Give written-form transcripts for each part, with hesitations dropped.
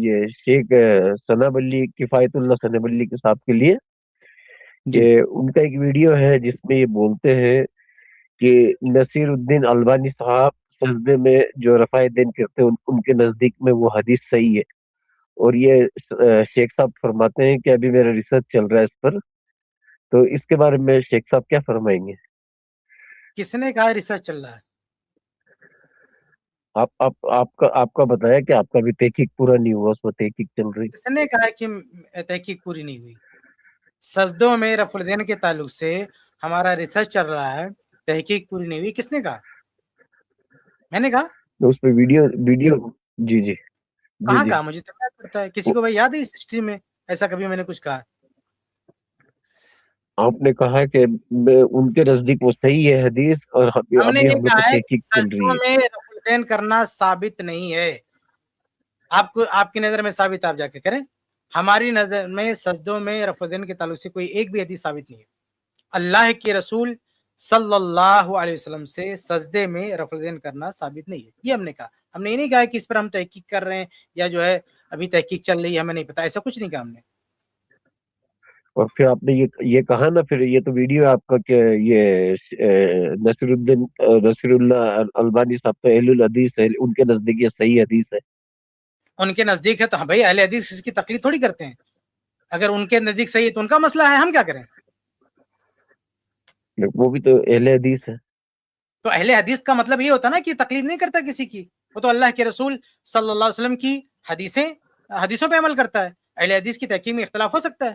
یہ شیخ ثناب علی کفایت اللہ ثناب علی کے صاحب کے لیے کہ جی ان کا ایک ویڈیو ہے جس میں یہ بولتے ہیں کہ نصیر الدین البانی صاحب سجدے میں جو رفع دین کرتے ہیں ان کے نزدیک میں وہ حدیث صحیح ہے، اور یہ شیخ صاحب فرماتے ہیں کہ ابھی میرا ریسرچ چل رہا ہے اس پر، تو اس کے بارے میں شیخ صاحب کیا فرمائیں گے؟ کس نے کہا ریسرچ چل رہا ہے؟ آپ کا بتایا کہ آپ کا بھی تحقیق پورا نہیں ہوا، اس میں تحقیق چل رہی۔ کس نے کہا کہ تحقیق پوری نہیں ہوئی؟ سجدوں میں رفع الدین کے تعلق سے ہمارا ریسرچ چل رہا ہے، تحقیق پوری نہیں ہوئی، کس نے کہا؟ میں نے کہا؟ تو اس پہ ویڈیو جی جی جی کہاں جی کہا؟ مجھے تو یاد پڑتا ہے، کسی کو بھائی یاد ہے اس ہسٹری میں ایسا کبھی میں نے کچھ کہا؟ آپ نے کہا کہ ان کے نزدیک وہ صحیح ہے حدیث، اور ہم نے ابھی یہ ہم لوگ کو کہا ہے کہ تحقیق چل سجدوں رہی ہے۔ میں رفع الدین کرنا ثابت نہیں ہے۔ آپ کی نظر میں ثابت، آپ جا کے کریں۔ ہماری نظر میں سجدوں میں رفع الدین کے تعلق سے کوئی ایک بھی حدیث ثابت نہیں ہے۔ اللہ کے رسول صلی اللہ علیہ وسلم سے سجدے میں رفع الدین کرنا ثابت نہیں ہے، یہ ہم نے کہا۔ ہم نے یہ نہیں کہا کہ اس پر ہم تحقیق کر رہے ہیں یا جو ہے ابھی تحقیق چل رہی ہے، ہمیں نہیں پتا، ایسا کچھ نہیں کہا ہم نے۔ اور پھر آپ نے یہ کہا نا، پھر یہ تو ویڈیو ہے آپ کا کہ یہ نصیر اللہ البانی صاحب تو اہل الحدیث ہے، ان کے نزدیک یہ صحیح حدیث ہے۔ ان کے نزدیک ہے تو ہاں بھائی، اہل حدیث اس کی تقلید تھوڑی کرتے ہیں۔ اگر ان کے نزدیک صحیح ہے تو ان کا مسئلہ ہے، ہم کیا کریں؟ وہ بھی تو اہل حدیث ہے۔ تو اہل حدیث کا مطلب یہ ہوتا نا کہ تقلید نہیں کرتا کسی کی، وہ تو اللہ کے رسول صلی اللہ علیہ وسلم کی حدیثوں پہ عمل کرتا ہے۔ اہل حدیث کی تحقیق میں اختلاف ہو سکتا ہے،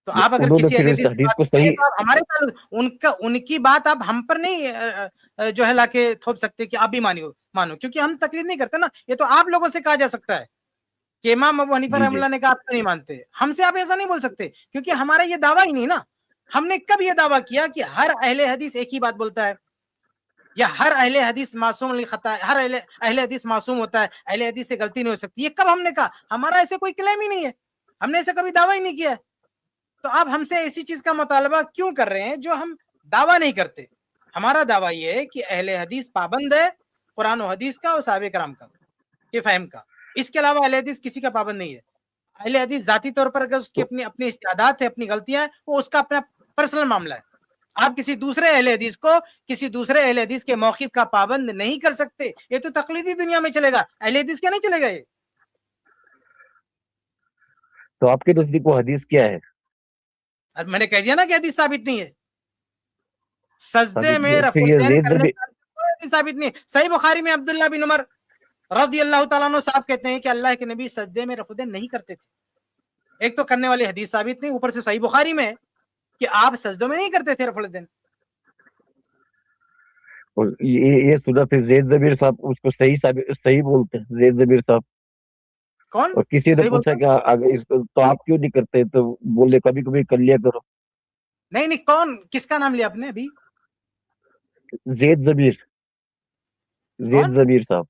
تو آپ اگر انہوں نے کسی پھر اہل اس حدیث کی حدیث بات کو کریں صحیح، تو آپ ہمارے تعلق ان کی بات آپ ہم پر نہیں جو ہے لا کے تھوپ سکتے کہ آپ بھی مانو، کیونکہ ہم تقلید نہیں کرتے نا۔ یہ تو آپ لوگوں سے کہا جا سکتا ہے کہ امام ابو حنیفہ جی رحمۃ جی اللہ نے کہا، آپ کیوں نہیں مانتے؟ ہم سے آپ ایسا نہیں بول سکتے، کیونکہ ہمارا یہ دعویٰ ہی نہیں نا۔ ہم نے کب یہ دعویٰ کیا کہ ہر اہل حدیث ایک ہی بات بولتا ہے، یا ہر اہل حدیث معصوم الخطا ہے، ہر اہل حدیث معصوم ہوتا ہے، اہل حدیث سے غلطی نہیں ہو سکتی؟ یہ کب ہم نے کہا؟ ہمارا ایسے کوئی کلیم ہی نہیں ہے، ہم نے ایسا کبھی دعویٰ ہی نہیں کیا ہے۔ تو آپ ہم سے ایسی چیز کا مطالبہ کیوں کر رہے ہیں جو ہم دعویٰ نہیں کرتے؟ ہمارا دعویٰ یہ ہے کہ اہل حدیث پابند ہے قرآن و حدیث کا اور صحابہ کرام کا کے فہم کا، اس کے علاوہ اہل حدیث کسی کا پابند نہیں ہے۔ اہل حدیث ذاتی طور پر اگر اس کی اپنی استعداد ہے، اپنی غلطیاں ہیں، وہ اس کا اپنا پرسنل معاملہ ہے۔ آپ کسی دوسرے اہل حدیث کو کسی دوسرے اہل حدیث کے موقف کا پابند نہیں کر سکتے۔ یہ تو تقلیدی دنیا میں چلے گا، اہل حدیث کیا نہیں چلے گا یہ؟ تو آپ کے نزدیک وہ حدیث کیا ہے؟ اب میں نے کہہ دیا نا کہ حدیث ثابت نہیں ہے، سجدے ثابت میں نہیں ہے۔ پھر رفع یہ الدین زید کرنے زبی کا کوئی حدیث ثابت نہیں ہے۔ صحیح بخاری میں عبداللہ بن عمر رضی اللہ تعالیٰ عنہ صاحب کہتے ہیں کہ اللہ کے نبی سجدے میں رفع الدین نہیں کرتے تھے۔ ایک تو کرنے والی حدیث ثابت نہیں، اوپر سے صحیح بخاری میں ہے کہ آپ سجدوں میں نہیں کرتے تھے رفع الدین۔ اور یہ سنا پھر زید ضمیر صاحب اس کو صحیح بولتے ہیں، زید ضمیر صاحب۔ کون اور کسی نے صحیح پوچھا بولتا؟ کہ اگر اس کو تو آپ کیوں نہیں کرتے، تو بولے کبھی کبھی کر لیا کرو۔ نہیں، کون؟ کس کا نام لیا آپ نے ابھی؟ زید ضمیر کون؟ صاحب،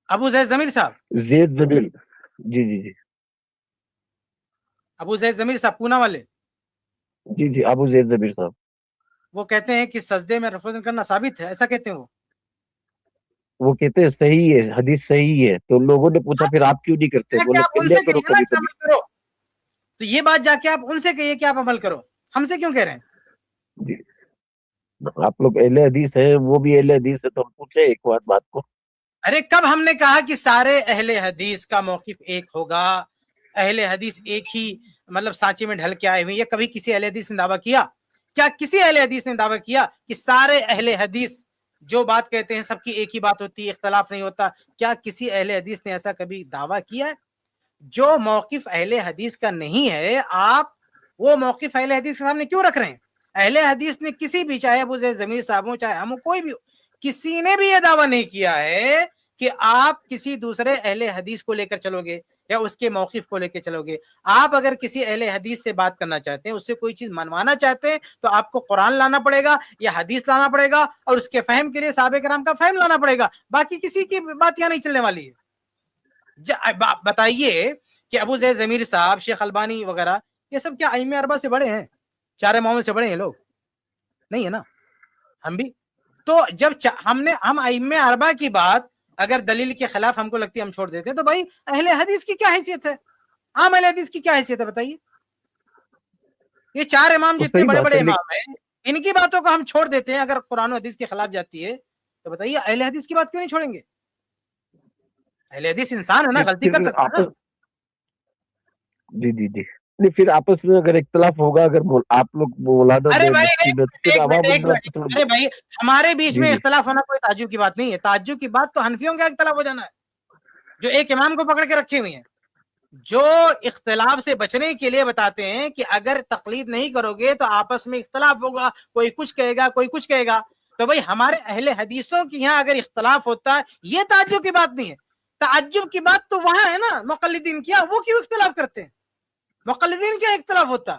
ابو زید ضمیر صاحب؟ زید ضمیر، جی جی جی ابو زید ضمیر صاحب پونا والے، جی جی ابو زید ضمیر صاحب، وہ کہتے ہیں کہ سجدے میں رفع الدین کرنا ثابت ہے، ایسا کہتے ہیں وہ کہتے ہیں صحیح ہے، حدیث صحیح ہے۔ تو لوگوں نے پوچھا پھر آپ کیوں نہیں کرتے، جا کے بولے آپ کر ان لیا سے کرو کہیے نا کبھی کہ کبھی۔ عمل کرو، تو یہ بات جا کے آپ ان سے کہیے کہ آپ عمل کرو، ہم سے کیوں کہہ رہے ہیں؟ جی آپ لوگ اہل حدیث ہیں، وہ بھی اہل حدیث ہے، تو ہم پوچھے ایک بات کو۔ ارے کب ہم نے کہا کہ سارے اہل حدیث کا موقف ایک ہوگا، اہل حدیث ایک ہی مطلب سانچے میں ڈھل کے آئے ہوئے؟ یہ کبھی کسی اہل حدیث نے دعویٰ کیا؟ کیا کسی اہل حدیث نے دعویٰ کیا کہ سارے اہل حدیث جو بات کہتے ہیں سب کی ایک ہی بات ہوتی ہے، اختلاف نہیں ہوتا؟ کیا کسی اہل حدیث نے ایسا کبھی دعویٰ کیا ہے؟ جو موقف اہل حدیث کا نہیں ہے، آپ وہ موقف اہل حدیث کے سامنے کیوں رکھ رہے ہیں؟ اہل حدیث نے کسی بھی، چاہے ابو زید ضمیر صاحب ہوں چاہے ہم، کوئی بھی، کسی نے بھی یہ دعویٰ نہیں کیا ہے کہ آپ کسی دوسرے اہل حدیث کو لے کر چلو گے یا اس کے موقف کو لے کے چلو گے۔ آپ اگر کسی اہل حدیث سے بات کرنا چاہتے ہیں، اس سے کوئی چیز منوانا چاہتے ہیں، تو آپ کو قرآن لانا پڑے گا یا حدیث لانا پڑے گا، اور اس کے فہم کے لیے صحابہ کرام کا فہم لانا پڑے گا۔ باقی کسی کی بات یہاں نہیں چلنے والی ہے۔ بتائیے کہ ابو زید ضمیر صاحب، شیخ البانی وغیرہ، یہ سب کیا ائمہ اربعہ سے بڑے ہیں؟ چار اماموں سے بڑے ہیں لوگ؟ نہیں ہے نا۔ ہم بھی تو جب ہم ائمہ اربعہ کی بات اگر دلیل کے خلاف ہم کو لگتی ہے ہم چھوڑ دیتے ہیں، تو بھائی اہل حدیث کی کیا حیثیت ہے، عام اہل حدیث کی کیا حیثیت ہے بتائیے؟ یہ 4 امام تو جتنے صحیح بڑے بات بڑے ہے، امام ہیں، ان کی باتوں کو ہم چھوڑ دیتے ہیں اگر قرآن و حدیث کے خلاف جاتی ہے، تو بتائیے اہل حدیث کی بات کیوں نہیں چھوڑیں گے؟ اہل حدیث انسان ہے نا، غلطی کر پھر سکتا ہے نا۔ آپس، جی جی جی، نہیں پھر آپس میں اگر اختلاف ہوگا، اگر آپ لوگ مولانا ارے میں، بھائی مفتی میں، پھر ایک منٹ عوام ایک الناس منٹ، کو تھوڑا، ارے بھائی ہمارے بیچ جی میں جی، اختلاف ہونا کوئی تعجب کی بات نہیں ہے، تعجب کی بات تو حنفیوں کا اختلاف ہو جانا ہے، جو ایک امام کو پکڑ کے رکھے ہوئے ہیں، جو اختلاف سے بچنے کے لیے بتاتے ہیں کہ اگر تقلید نہیں کرو گے تو آپس میں اختلاف ہوگا، کوئی کچھ کہے گا کوئی کچھ کہے گا، تو بھائی ہمارے اہل حدیثوں کی یہاں اگر اختلاف ہوتا ہے یہ تعجب کی بات نہیں ہے، تعجب کی بات تو وہاں ہے نا مقلدین کیا، وہ کیوں اختلاف کرتے ہیں؟ مقلدین کیا اختلاف ہوتا،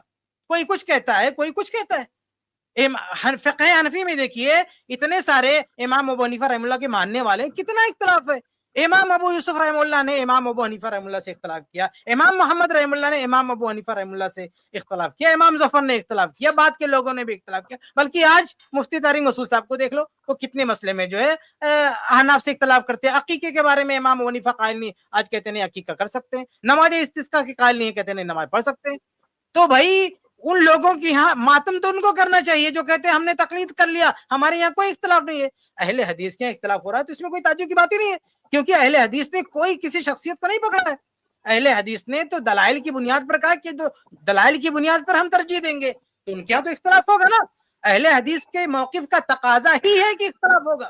کوئی کچھ کہتا ہے کوئی کچھ کہتا ہے۔ فقہ حنفی میں دیکھیے اتنے سارے امام ابو حنیفہ رحمہ اللہ کے ماننے والے، کتنا اختلاف ہے۔ امام ابو یوسف رحمہ اللہ نے امام ابو حنیفہ رحمہ اللہ سے اختلاف کیا، امام محمد رحمہ اللہ نے امام ابو حنیفہ رحمہ اللہ سے اختلاف کیا، امام ظفر نے اختلاف کیا، بعد کے لوگوں نے بھی اختلاف کیا، بلکہ آج مفتی طارق مسعود صاحب کو دیکھ لو، وہ کتنے مسئلے میں جو ہے احناف سے اختلاف کرتے ہیں۔ عقیقے کے بارے میں امام ابو حنیفہ قائل نہیں، آج کہتے ہیں عقیقہ کر سکتے ہیں، نماز استسقاء کے قائل نہیں، کہتے ہیں نماز پڑھ سکتے ہیں۔ تو بھائی ان لوگوں کی یہاں ماتم تو ان کو کرنا چاہیے جو کہتے ہیں ہم نے تقلید کر لیا، ہمارے یہاں کوئی اختلاف نہیں ہے۔ اہل حدیث کے اختلاف ہو رہا ہے تو اس میں کوئی تعجب کی بات ہی نہیں ہے، کیونکہ اہل حدیث نے کوئی کسی شخصیت کو نہیں پکڑا ہے، اہل حدیث نے تو دلائل کی بنیاد پر کہا کہ جو دلائل کی بنیاد پر ہم ترجیح دیں گے، تو ان کے یہاں تو اختلاف ہوگا نا۔ اہل حدیث کے موقف کا تقاضا ہی ہے کہ اختلاف ہوگا۔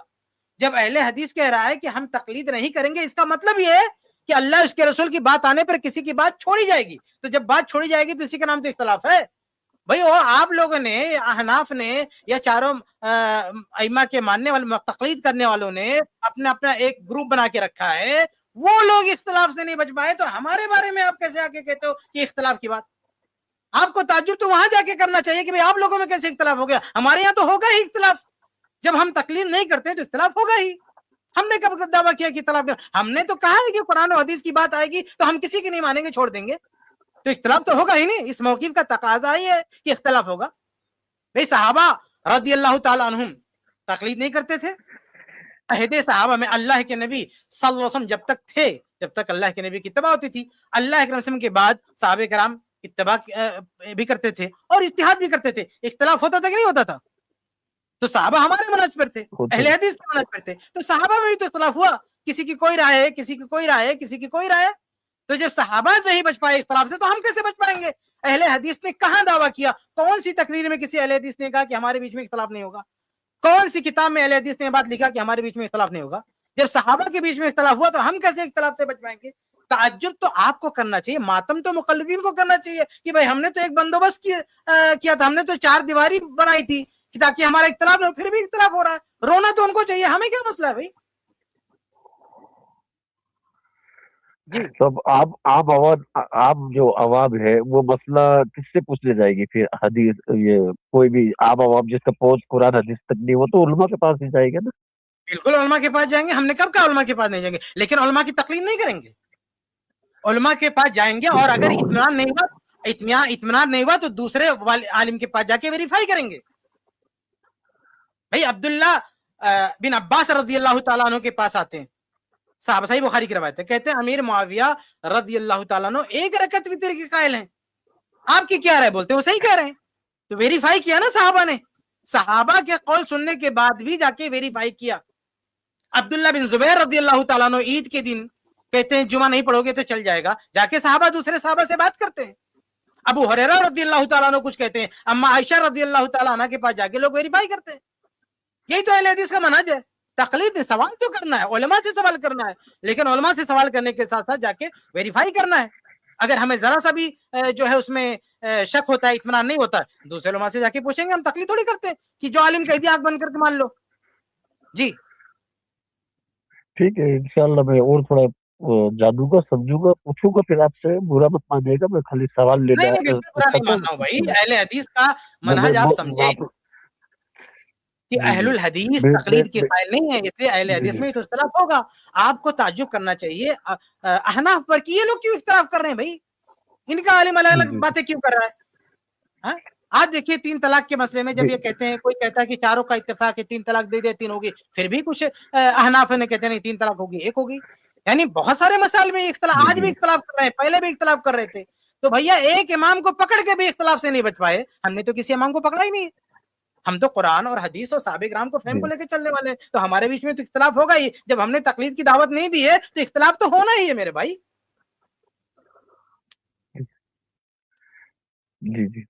جب اہل حدیث کہہ رہا ہے کہ ہم تقلید نہیں کریں گے، اس کا مطلب یہ ہے کہ اللہ اس کے رسول کی بات آنے پر کسی کی بات چھوڑی جائے گی، تو جب بات چھوڑی جائے گی تو اسی کا نام تو اختلاف ہے۔ بھائی وہ آپ لوگوں نے، احناف نے یا چاروں ائمہ کے ماننے والے تقلید کرنے والوں نے اپنا ایک گروپ بنا کے رکھا ہے، وہ لوگ اختلاف سے نہیں بچ پائے، تو ہمارے بارے میں آپ کیسے آگے کہتے ہو کہ اختلاف کی بات؟ آپ کو تعجب تو وہاں جا کے کرنا چاہیے کہ بھئی آپ لوگوں میں کیسے اختلاف ہو گیا، ہمارے یہاں تو ہوگا ہی اختلاف، جب ہم تقلید نہیں کرتے تو اختلاف ہوگا ہی۔ ہم نے کب دعویٰ کیا کہ اختلاف نہیں؟ ہم نے تو کہا ہے کہ قرآن و حدیث کی بات آئے گی تو ہم کسی کی نہیں مانیں گے، چھوڑ دیں گے، تو اختلاف تو ہوگا ہی نہیں۔ اس موقف کا تقاضا ہی ہے کہ اختلاف ہوگا۔ بھئی صحابہ رضی اللہ تعالیٰ عنہم تقلید نہیں کرتے تھے؟ عہد صحابہ میں اللہ کے نبی صلی اللہ علیہ وسلم جب تک تھے، جب تک اللہ کے نبی کی اتباع ہوتی تھی، اللہ کے وسلم کے بعد صحابہ کرام اتباع بھی کرتے تھے اور اجتہاد بھی کرتے تھے، اختلاف ہوتا تھا کہ نہیں ہوتا تھا؟ تو صحابہ ہمارے منہج پر تھے، اہل حدیث کے منہج پر تھے، تو صحابہ میں بھی تو اختلاف ہوا، کسی کی کوئی رائے ہے، کسی کی کوئی رائے ہے، کسی کی کوئی رائے ہے۔ تو جب صحابہ نہیں بچ پائے اختلاف سے تو ہم کیسے بچ پائیں گے؟ اہل حدیث نے کہاں دعویٰ کیا؟ کون سی تقریر میں کسی اہل حدیث نے کہا کہ ہمارے بیچ میں اختلاف نہیں ہوگا؟ کون سی کتاب میں اہل حدیث نے بات لکھا کہ ہمارے بیچ میں اختلاف نہیں ہوگا؟ جب صحابہ کے بیچ میں اختلاف ہوا تو ہم کیسے اختلاف سے بچ پائیں گے؟ تعجب تو آپ کو کرنا چاہیے، ماتم تو مقلدین کو کرنا چاہیے کہ بھائی ہم نے تو ایک بندوبست کیا تھا، ہم نے تو 4 دیواری بنائی تھی تاکہ ہمارا اختلاف نہ ہو، پھر بھی اختلاف ہو رہا ہے، رونا تو ان کو چاہیے، ہمیں کیا مسئلہ ہے بھائی؟ جی تو اب آپ جو عوام ہے وہ مسئلہ کس سے پوچھنے جائے گی پھر؟ حدیث، یہ کوئی بھی عام عوام جس کا پہنچ قرآن حدیث تک نہیں، وہ تو علماء کے پاس ہی جائے گا نا۔ بالکل علماء کے پاس جائیں گے، ہم نے کب کہا علماء کے پاس نہیں جائیں گے، لیکن علماء کی تقلید نہیں کریں گے، علماء کے پاس جائیں گے، اور اگر اطمینان نہیں ہوا تو دوسرے عالم کے پاس جا کے ویریفائی کریں گے۔ بھائی عبداللہ بن عباس رضی اللہ تعالیٰ عنہ کے پاس آتے ہیں، صحابہ، صحیح بخاری کی روایت ہے، کہتے ہیں امیر معاویہ رضی اللہ تعالیٰ عنہ ایک رکعت وتر کے قائل ہیں، آپ کی کیا رائے؟ بولتے ہیں وہ صحیح کہہ رہے ہیں، تو ویریفائی کیا نا صحابہ نے، صحابہ کے قول سننے کے بعد بھی جا کے ویریفائی کیا۔ عبداللہ بن زبیر رضی اللہ تعالیٰ عنہ عید کے دن کہتے ہیں جمعہ نہیں پڑھو گے تو چل جائے گا، جا کے صحابہ دوسرے صحابہ سے بات کرتے ہیں۔ ابو ہریرہ رضی اللہ تعالیٰ عنہ کچھ کہتے ہیں، اما عائشہ رضی اللہ تعالیٰ عنہ کے پاس جا کے لوگ ویریفائی کرتے ہیں۔ یہی تو اہل حدیث کا منہج ہے، تقلید ہے، سوال تو کرنا ہے، علماء سے سوال کرنا ہے، لیکن علماء سے سوال کرنے کے ساتھ ساتھ جا کے ویریفائی کرنا ہے۔ اگر ہمیں ذرا سا بھی جو ہے اس میں شک ہوتا ہے، اطمینان نہیں ہوتا ہے، دوسرے علماء سے جا کے پوچھیں گے، ہم تقلید تھوڑی کرتے ہیں کہ جو عالم کہہ دیا آنکھ بند کر کے مان لو۔ جی ٹھیک ہے، انشاءاللہ میں اور تھوڑا جانوں گا، سمجھوں گا، پوچھوں گا، پھر آپ سے برا مت مانیے گا، میں خالی سوال نہیں لینا نہیں، بالکل برا پوچھا نہیں تھا۔ ماننا ہوں بھائی، اہل حدیث کا میں منہج آپ سمجھے کہ جی اہل جی، الحدیث میں تقلید کے قائل نہیں ہے، اس لیے اہل جی حدیث جی میں تو اختلاف ہوگا۔ آپ کو تعجب کرنا چاہیے احناف پر کہ یہ لوگ کیوں اختلاف کر رہے ہیں بھائی، ان کا عالم الگ جی الگ جی باتیں کیوں کر رہا ہے؟ آج دیکھیے 3 طلاق کے مسئلے میں جب یہ کہتے ہیں, کوئی کہتا ہے کہ چاروں کا اتفاق ہے 3 طلاق دے دے 3 ہوگی, پھر بھی کچھ احناف نے کہتے ہیں نہیں 3 طلاق ہوگی 1 ہوگی. یعنی بہت سارے مسائل میں اختلاف, آج بھی اختلاف کر رہے ہیں, پہلے بھی اختلاف کر رہے تھے. تو بھیا ایک امام کو پکڑ کے بھی اختلاف سے نہیں بچ پائے. ہم نے تو کسی امام کو پکڑا ہی نہیں. ہم تو قرآن اور حدیث اور صحابہ کرام کو فہم کو لے کے چلنے والے ہیں. تو ہمارے بیچ میں تو اختلاف ہوگا ہی. جب ہم نے تقلید کی دعوت نہیں دی ہے تو اختلاف تو ہونا ہی ہے میرے بھائی. جی جی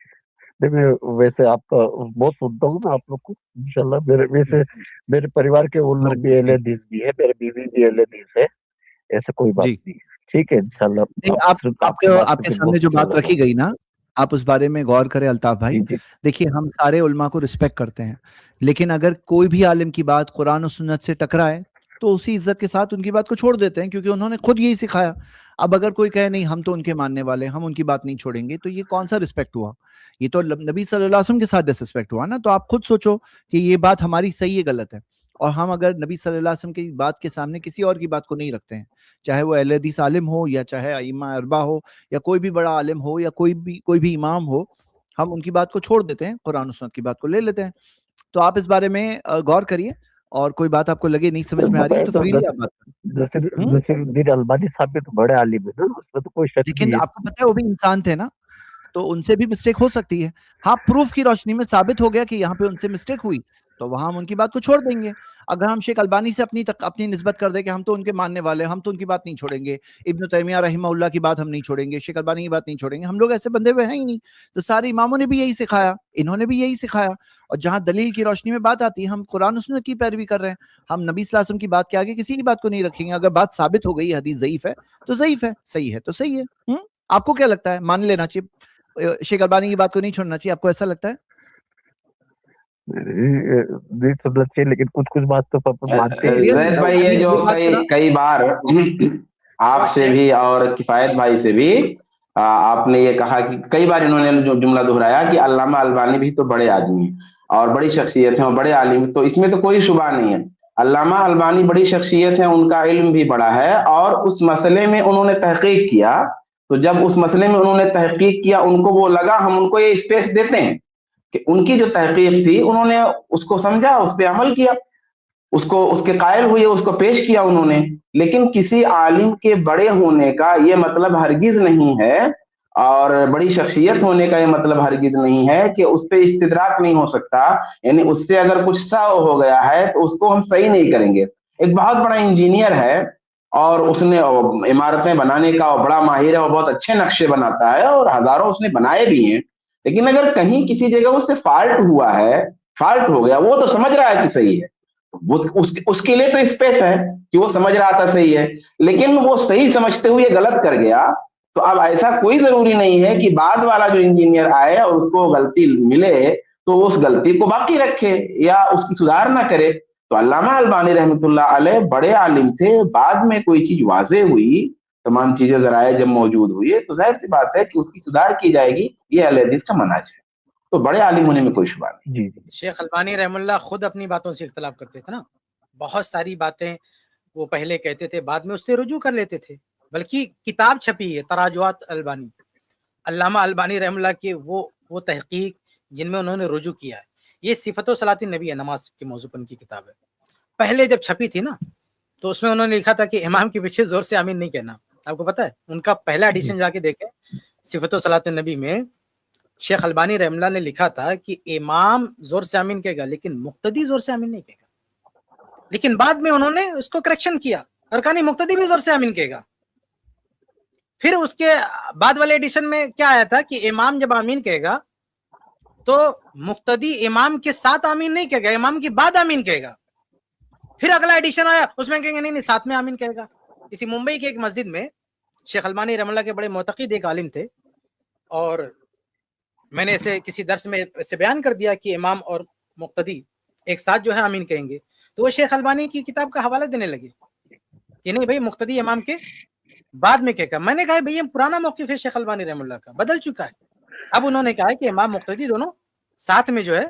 میں ویسے آپ کا بہت سنتا ہوں میں آپ لوگ کو انشاءاللہ. ویسے میرے پریوار کے وہ لوگ بھی اہل حدیث بھی ہے, میرے بیوی بھی اہل حدیث ہے, ایسا کوئی بات نہیں. ٹھیک ہے انشاءاللہ. آپ کے سامنے جو بات رکھی گئی نا, آپ اس بارے میں غور کریں الطاف بھائی. دیکھیے ہم سارے علماء کو رسپیکٹ کرتے ہیں, لیکن اگر کوئی بھی عالم کی بات قرآن و سنت سے ٹکرائے تو اسی عزت کے ساتھ ان کی بات کو چھوڑ دیتے ہیں, کیونکہ انہوں نے خود یہی سکھایا. اب اگر کوئی کہے نہیں ہم تو ان کے ماننے والے, ہم ان کی بات نہیں چھوڑیں گے, تو یہ کون سا رسپیکٹ ہوا؟ یہ تو نبی صلی اللہ علیہ وسلم کے ساتھ ڈسرسپیکٹ ہوا نا. تو آپ خود سوچو کہ یہ بات ہماری صحیح ہے غلط ہے. اور ہم اگر نبی صلی اللہ علیہ وسلم کی بات کے سامنے کسی اور کی بات کو نہیں رکھتے ہیں, چاہے وہ اہل حدیث عالم ہو یا چاہے ائمہ اربعہ ہو یا کوئی بھی بڑا عالم ہو یا کوئی بھی امام ہو, ہم ان کی بات کو چھوڑ دیتے ہیں, قرآن و سنت کی بات کو لے لیتے ہیں. تو آپ اس بارے میں غور کریے, اور کوئی بات آپ کو لگے نہیں سمجھ میں آ رہی ہے تو فریلی آپ بات کریں. نصیر الدین البانی صاحب بھی تو بڑے عالم ہیں نا, اس میں تو کوئی شک نہیں لیکن ہے. آپ کو پتہ ہے وہ بھی انسان تھے نا, تو ان سے بھی مسٹیک ہو سکتی ہے. ہاں پروف کی روشنی میں ثابت ہو گیا کہ یہاں پہ ان سے مسٹیک ہوئی, تو وہاں ہم ان کی بات کو چھوڑ دیں گے. اگر ہم شیخ البانی سے اپنی نسبت کر دیں کہ ہم تو ان کے ماننے والے, ہم تو ان کی بات نہیں چھوڑیں گے, ابن تیمیہ رحمہ اللہ کی بات ہم نہیں چھوڑیں گے, شیخ البانی کی بات نہیں چھوڑیں گے, ہم لوگ ایسے بندے ہوئے ہیں ہی نہیں. تو سارے اماموں نے بھی یہی سکھایا, انہوں نے بھی یہی سکھایا. اور جہاں دلیل کی روشنی میں بات آتی ہے, ہم قرآن و سنت کی پیروی کر رہے ہیں. ہم نبی صلی اللہ علیہ وسلم کی بات کے آگے کسی کی بات کو نہیں رکھیں گے. اگر بات ثابت ہو گئی حدیث ضعیف ہے تو ضعیف ہے, صحیح ہے تو صحیح ہے. آپ کو کیا لگتا ہے, مان لینا چاہیے شیخ البانی کی بات کو نہیں چھوڑنا چاہیے, آپ کو ایسا لگتا ہے؟ نہیں سننا چاہیے, لیکن کچھ بات تو مانتے ہیں. زید بھائی یہ جو کئی بار آپ سے بھی اور کفایت بھائی سے بھی آپ نے یہ کہا کہ کئی بار انہوں نے جو جملہ دہرایا کہ علامہ البانی بھی تو بڑے آدمی ہیں اور بڑی شخصیت ہیں اور بڑے عالم, تو اس میں تو کوئی شبہ نہیں ہے. علامہ البانی بڑی شخصیت ہیں, ان کا علم بھی بڑا ہے, اور اس مسئلے میں انہوں نے تحقیق کیا. تو جب اس مسئلے میں انہوں نے تحقیق کیا, ان کو وہ لگا ہم ان کو یہ اسپیس دیتے ہیں کہ ان کی جو تحقیق تھی انہوں نے اس کو سمجھا, اس پہ عمل کیا, اس کے قائل ہوئے, اس کو پیش کیا انہوں نے. لیکن کسی عالم کے بڑے ہونے کا یہ مطلب ہرگز نہیں ہے, اور بڑی شخصیت ہونے کا یہ مطلب ہرگز نہیں ہے کہ اس پہ استدراک نہیں ہو سکتا. یعنی اس سے اگر کچھ سہو ہو گیا ہے تو اس کو ہم صحیح نہیں کریں گے. ایک بہت بڑا انجینئر ہے اور اس نے عمارتیں بنانے کا بڑا ماہر ہے, اور بہت اچھے نقشے بناتا ہے اور ہزاروں اس نے بنائے بھی ہیں. لیکن اگر کہیں کسی جگہ اس سے فالٹ ہوا ہے, فالٹ ہو گیا, وہ تو سمجھ رہا ہے کہ صحیح ہے, اس کے لیے تو اسپیس ہے کہ وہ سمجھ رہا تھا صحیح ہے, لیکن وہ صحیح سمجھتے ہوئے غلط کر گیا. تو اب ایسا کوئی ضروری نہیں ہے کہ بعد والا جو انجینئر آئے اور اس کو غلطی ملے تو اس غلطی کو باقی رکھے یا اس کی سدھار نہ کرے. تو علامہ البانی رحمۃ اللہ علیہ بڑے عالم تھے, بعد میں کوئی چیز واضح ہوئی, تمام چیزیں ذرائع جب موجود ہوئی تو ظاہر سی بات ہے کہ اس کی سدھار کی جائے گی. یہ اہل حدیث کا منہج ہے, تو بڑے عالم ہونے میں کوئی شبہ نہیں. شیخ البانی رحم اللہ خود اپنی باتوں سے اختلاف کرتے تھے نا, بہت ساری باتیں وہ پہلے کہتے تھے, بعد میں اس سے رجوع کر لیتے تھے. بلکہ کتاب چھپی ہے تراجعات البانی, علامہ البانی رحم اللہ کی وہ تحقیق جن میں انہوں نے رجوع کیا ہے. یہ صفت و صلاۃ النبی ہے, نماز کے موضوع پر ان کی کتاب ہے. پہلے جب چھپی تھی نا تو اس میں انہوں نے لکھا تھا کہ امام کے پیچھے زور سے آمین نہیں کہنا. آپ کو پتا ہے ان کا پہلا ایڈیشن جا کے دیکھیں, صفت و صلاۃ النبی میں شیخ البانی رحم اللہ نے لکھا تھا کہ امام زور سے آمین کہے گا لیکن مقتدی زور سے آمین نہیں کہے گا. لیکن بعد میں انہوں نے اس کو کریکشن کیا اور کہا نہیں مقتدی بھی زور سے آمین کہے گا. پھر اس کے بعد والے ایڈیشن میں کیا آیا تھا کہ امام جب آمین کہے گا تو مقتدی امام کے ساتھ آمین نہیں کہے گا, امام کی بعد آمین کہے گا. پھر اگلا ایڈیشن آیا, اس میں کہیں گے نہیں ساتھ میں آمین کہے گا. اسی ممبئی کی ایک مسجد میں شیخ البانی رحم اللہ کے بڑے معتقد ایک عالم تھے, اور میں نے اسے کسی درس میں اسے بیان کر دیا کہ امام اور مقتدی ایک ساتھ جو ہے آمین کہیں گے. تو وہ شیخ البانی کی کتاب کا حوالہ دینے لگے کہ نہیں بھائی مقتدی امام کے بعد میں کہے گا. میں نے کہا بھائی یہ پرانا موقف ہے شیخ البانی رحم اللہ کا, بدل چکا ہے. اب انہوں نے کہا کہ امام مقتدی دونوں ساتھ میں جو ہے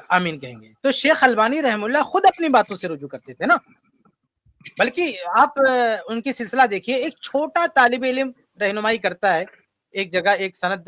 آمین کہیں گے. تو شیخ البانی رحم اللہ خود اپنی باتوں سے رجوع کرتے تھے نا. بلکہ آپ ان کی سلسلہ دیکھیے, ایک چھوٹا طالب علم رہنمائی کرتا ہے ایک جگہ, ایک سند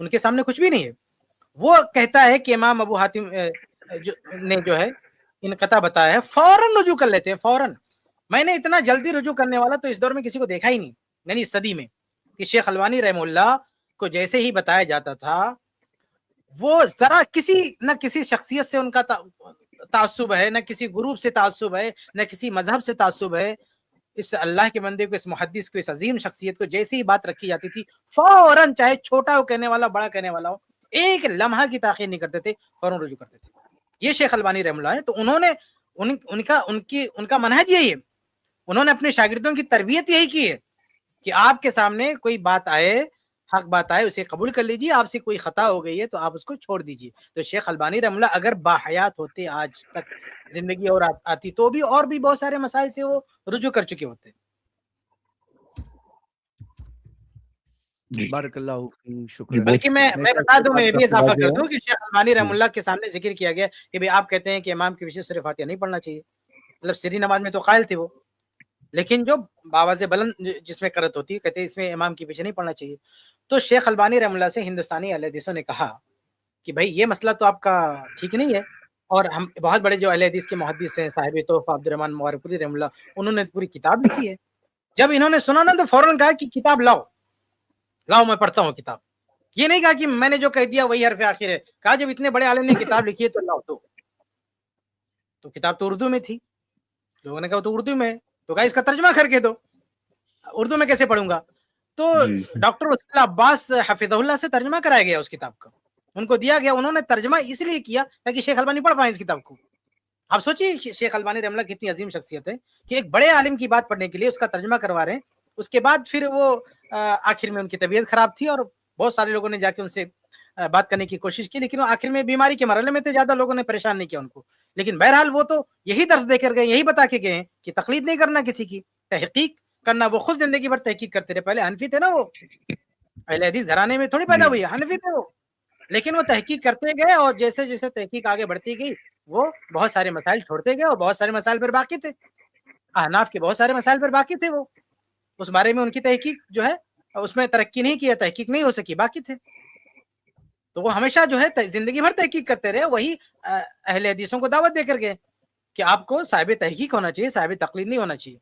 ان کے سامنے کچھ بھی نہیں ہے, وہ کہتا ہے کہ امام ابو حاتم نے جو ہے انقطاع بتایا ہے, فوراً رجوع کر لیتے ہیں فوراً. میں نے اتنا جلدی رجوع کرنے والا تو اس دور میں کسی کو دیکھا ہی نہیں, یعنی اس صدی میں, کہ شیخ البانی رحمہ اللہ کو جیسے ہی بتایا جاتا تھا وہ ذرا کسی نہ کسی شخصیت سے ان کا تعصب ہے, نہ کسی گروپ سے تعصب ہے, نہ کسی مذہب سے تعصب ہے. اس اللہ کے بندے کو, اس محدث کو, اس عظیم شخصیت کو جیسے ہی بات رکھی جاتی تھی فوراً, چاہے چھوٹا ہو کہنے والا بڑا کہنے والا ہو, ایک لمحہ کی تاخیر نہیں کرتے تھے, فوراً رجوع کرتے تھے. یہ شیخ البانی رحمہ اللہ ہے. تو انہوں نے ان کا منہج یہی ہے, انہوں نے اپنے شاگردوں کی تربیت یہی کی ہے کہ آپ کے سامنے کوئی بات آئے, حق بات آئے, اسے قبول کر لیجیے, آپ سے کوئی خطا ہو گئی ہے تو آپ اس کو چھوڑ دیجیے. تو شیخ البانی رحمہ اللہ اگر باحیات ہوتے, آج تک زندگی اور آتی, تو بھی اور بھی بہت سارے مسائل سے وہ رجوع کر چکے ہوتے. بارک اللہ فیک, شکریہ. بلکہ میں بتا دوں, میں یہ بھی اضافہ کر دوں کہ شیخ البانی رحمہ اللہ کے سامنے ذکر کیا گیا کہ بھئی آپ کہتے ہیں کہ امام کے پیچھے سورہ فاتحہ نہیں پڑھنا چاہیے, مطلب سری نماز میں تو قائل تھے وہ, لیکن جو باواز بلند جس میں قرأت ہوتی ہے کہتے ہیں اس میں امام کے پیچھے نہیں پڑھنا چاہیے. تو شیخ البانی رحمہ اللہ سے ہندوستانی اہل حدیثوں نے کہا کہ بھائی یہ مسئلہ تو آپ کا ٹھیک نہیں ہے, اور ہم بہت بڑے جو اہل حدیث کے محدث ہیں, صاحب توفیق عبد الرحمن مغربی رحمہ اللہ, انہوں نے پوری کتاب لکھی ہے. جب انہوں نے سنا نا تو فوراً کہا کہ کتاب لاؤ میں پڑھتا ہوں کتاب. یہ نہیں کہا کہ میں نے جو کہہ دیا وہی حرف آخر ہے, کہا جب اتنے بڑے عالم نے کتاب لکھی ہے تو لاؤ. تو کتاب تو اردو میں تھی, لوگوں نے کہا تو اردو میں, تو کہا اس کا ترجمہ کر کے دو, اردو میں کیسے پڑھوں گا. تو ڈاکٹر وسیع اللہ عباس حفظہ اللہ سے ترجمہ کرایا گیا اس کتاب کا, ان کو دیا گیا, انہوں نے ترجمہ اس لیے کیا تاکہ شیخ البانی پڑھ پائیں اس کتاب کو. آپ سوچیے شیخ البانی رحمہ اللہ کتنی عظیم شخصیت ہے کہ ایک بڑے عالم کی بات پڑھنے کے لیے اس کا ترجمہ کروا رہے ہیں. اس کے بعد پھر وہ آخر میں ان کی طبیعت خراب تھی اور بہت سارے لوگوں نے جا کے ان سے بات کرنے کی کوشش کی, لیکن وہ آخر میں بیماری کے مرحلے میں تھے, زیادہ لوگوں نے پریشان نہیں کیا ان کو. لیکن بہرحال وہ تو یہی درس دے کر گئے, یہی بتا کے گئے ہیں کہ تقلید نہیں کرنا کسی کی, تحقیق کرنا. وہ خود زندگی بھر تحقیق کرتے رہے, پہلے حنفی تھے نا, وہ اہل حدیث گھرانے میں تھوڑی پیدا ہوئی, حنفی تھے وہ, لیکن وہ تحقیق کرتے گئے اور جیسے جیسے تحقیق آگے بڑھتی گئی وہ بہت سارے مسائل چھوڑتے گئے اور بہت سارے مسائل پر باقی تھے. احناف کے بہت سارے مسائل پر باقی تھے, وہ اس بارے میں ان کی تحقیق جو ہے اس میں ترقی نہیں کی, تحقیق نہیں ہو سکی, باقی تھے. تو وہ ہمیشہ جو ہے زندگی بھر تحقیق کرتے رہے, وہی اہل حدیثوں کو دعوت دے کر گئے کہ آپ کو صاحب تحقیق ہونا چاہیے, صاحب تقلید نہیں ہونا چاہیے.